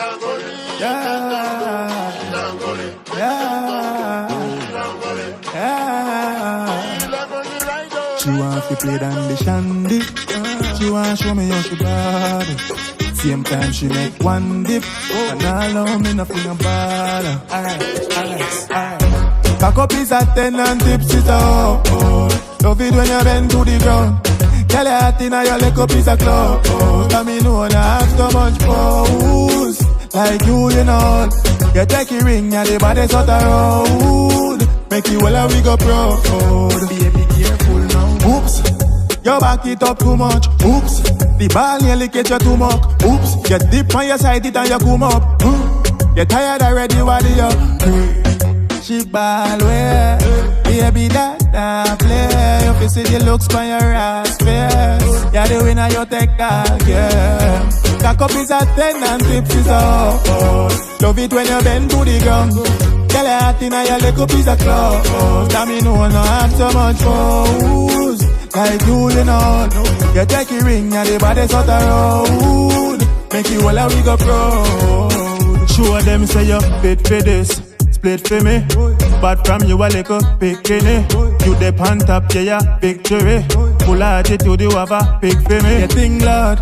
She want to play down the shandy. She want to show me how she body. Same time she make one dip. And allow me nothing about her. Alright. Cock up is at 10 and tips is up. Love it when you bend to the ground. Tell your heart in your leg up is a club. Tell me no one have so much pose. Like you know. You take your ring and the body sort of road. Make you well we go proud. Baby careful now. Oops. You back it up too much. Oops. The ball nearly catch you too much. Oops. You dip on your side it and you come up. You tired already, what do you? She ball way. Baby that play. If you see the looks by your ass face. You're the winner, you take all game. Cock up is at 10 and tips is up. Love it when you bend to the ground. Tell your heart in your leg up is a club. Tell me no one have so much pose. Like you know. You take your ring and the body sort of road. Make you all we go proud. Show them say you fit for this. Split for me, but from you a little bikini. You the pan top, yeah, victory. Full attitude, you have a big for me. You think, Lord,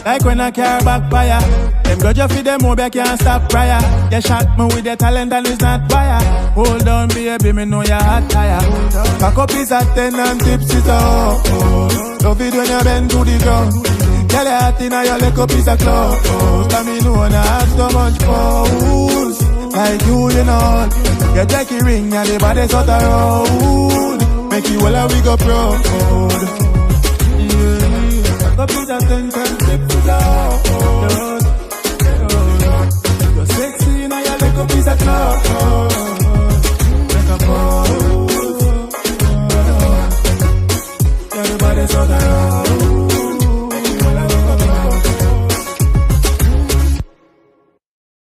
like when I carry back fire. Them got you feed them over, can't stop prayer. You shot me with the talent and it's not fire. Hold on, baby, me know you're hot tire. Cock up is at 10 and tips is up. Love it when you bend to the ground. Tell your heart in your leg up is a club. Tell me no one have so much pose. Like you know. You take your ring and the body sort of road. Make you all we go proud. Yeah. Up is a 10 tips is up. You're sexy now your leg up is a club.